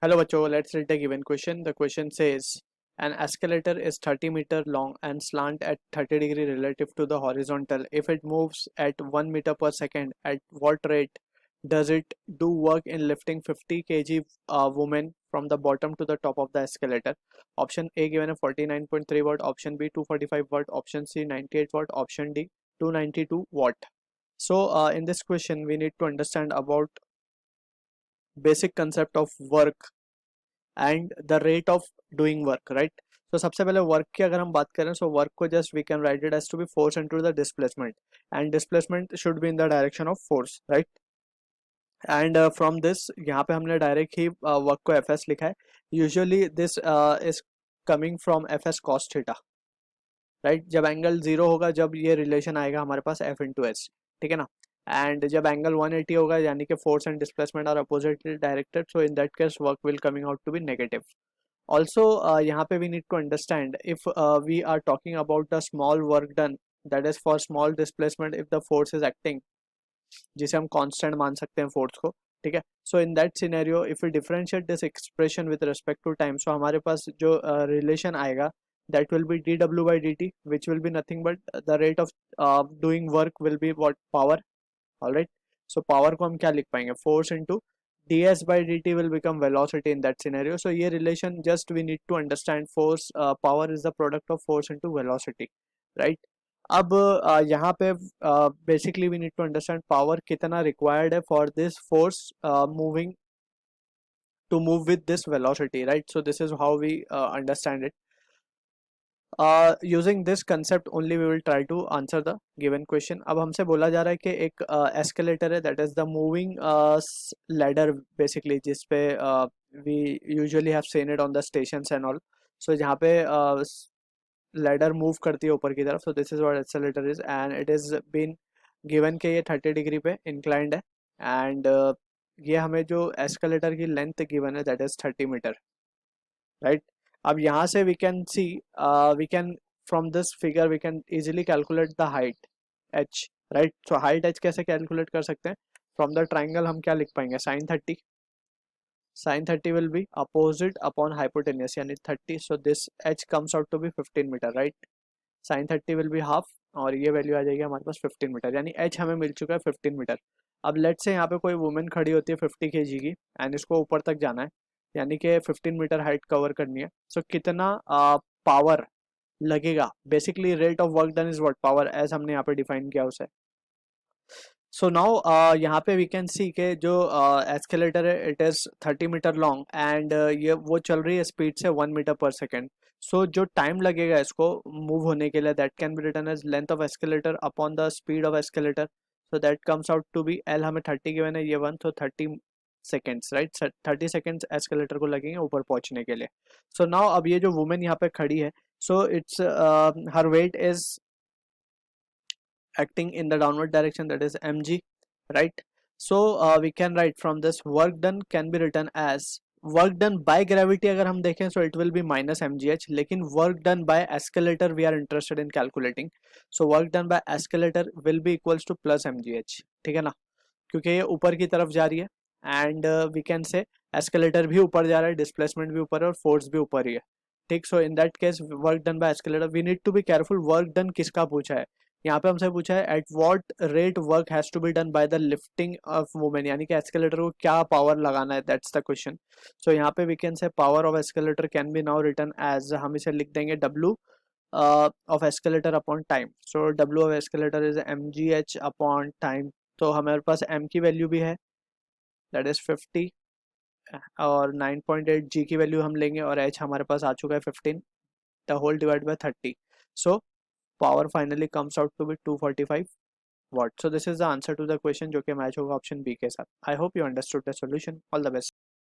Hello बच्चों, let's read the given question. The question says an escalator is 30 meter long and slant at 30 degree relative to the horizontal. If it moves at 1 meter per second, at what rate does it do work in lifting 50 kg woman from the bottom to the top of the escalator? Option A given a 49.3 watt, option B 245 watt, option C 98 watt, option D 292 watt. So in this question we need to understand about basic concept of work and the rate of doing work, right. तो सबसे पहले work की अगर हम बात करें, so work को just we can write it as to be force into the displacement, and displacement should be in the direction of force, right. And from this यहाँ पे हमने डायरेक्ट ही वर्क को एफ एस लिखा है. Usually this is coming from F S cos theta, right. जब angle zero होगा, जब ये रिलेशन आएगा हमारे पास एफ इंटू एस, ठीक है ना. एंड जब एंगल 180 होगा, यानी कि force and displacement are oppositely directed, so in that case work will coming out to be negative. Also, यहाँ पे we need to understand if we are talking about the small work done, that is for small displacement, if the force is acting, जिसे हम constant मान सकते हैं force को, ठीक है. So in that scenario, if we differentiate this expression with respect to time, so हमारे पास जो relation आएगा, that will be dw by dt, which will be nothing but the rate of doing work will be what, power. All right. So power को हम क्या लिख पाएंगे, force into ds by dt will become velocity in that scenario. So ये relation just we need to understand, force power is the product of force into velocity, right. अब यहाँ पे basically we need to understand power कितना required है for this force moving to move with this velocity, right. So this is how we understand it. Using this concept only we will try to answer the given question. अब हमसे बोला जा रहा है कि एक एस्केलेटर है, that is the moving ladder basically, जिसपे we usually have seen it on the stations and all. So जहाँ पे लैडर मूव करती है ऊपर की तरफ, so this is what escalator is, and it is been given के ये 30 डिग्री पे इंक्लाइंड है. एंड ये हमें जो एस्केलेटर की लेंथ गिवन है, दैट इज 30 मीटर, राइट. अब यहाँ से we can see, we can from this figure we can easily calculate the height h, right. So height h कैसे कैलकुलेट कर सकते हैं, फ्रॉम द ट्राइंगल हम क्या लिख पाएंगे, sin 30 will be opposite upon hypotenuse यानी 30. So this h comes out to be 15 metre, right. sin 30 will be half, और ये वैल्यू आ जाएगी हमारे पास 15 मीटर, यानी h हमें मिल चुका है 15 मीटर. अब लेट से यहाँ पे कोई वुमेन खड़ी होती है 50 kg की, एंड इसको ऊपर तक जाना है, यानी कि 15 मीटर हाइट कवर करनी है. सो कितना पावर लगेगा, basically rate of work done is what, power, as हमने यहाँ पे डिफाइन किया उसे. सो नाउ यहाँ पे वी कैन सी के जो एस्केलेटर है, it is 30 metre long, and ये वो चल रही है स्पीड से 1 मीटर पर सेकेंड. सो जो टाइम लगेगा इसको मूव होने के लिए, that can be written as length of escalator upon the speed of escalator. So that comes out to be L, हमें 30 गिवन है, ये 1, तो 30 सेकेंड्स, राइट. 30 सेकेंड्स एस्केलेटर को लगेंगे ऊपर पहुंचने के लिए. सो नाउ अब ये जो वुमेन यहाँ पे खड़ी है, so it's her weight is acting in the downward direction, that is mg, right. So we can write from this work done can be written as work done by gravity. अगर हम देखें, so it will be minus mgh, लेकिन work done by escalator we are interested in calculating, so work done by escalator will be equals to plus mgh, ठीक है ना, क्योंकि ये ऊपर की तरफ जा रही है, and we can say escalator भी ऊपर जा रहा है, डिस्प्लेसमेंट भी ऊपर है, और फोर्स भी ऊपर ही है, ठीक. So in that case work done by escalator, we need to be careful, work done किसका पूछा है. यहाँ पे हमसे पूछा है at what rate work has to be done by the lifting of women, यानी कि एस्केलेटर को क्या पावर लगाना है, दैट्स द क्वेश्चन. सो यहाँ पे we can say power of escalator can be now written as, हम इसे लिख देंगे W of escalator upon time. So W of escalator is mgh upon time. तो हमारे पास m की वैल्यू भी है, दैट इज 50, और 9.8 g की वैल्यू हम लेंगे, और h हमारे पास आ चुका है 15, द होल डिवाइड बाय 30. सो power finally comes out to be 245 watt. So this is the answer to the question, जो कि मैच होगा ऑप्शन बी के साथ. I hope you understood the solution. All the best.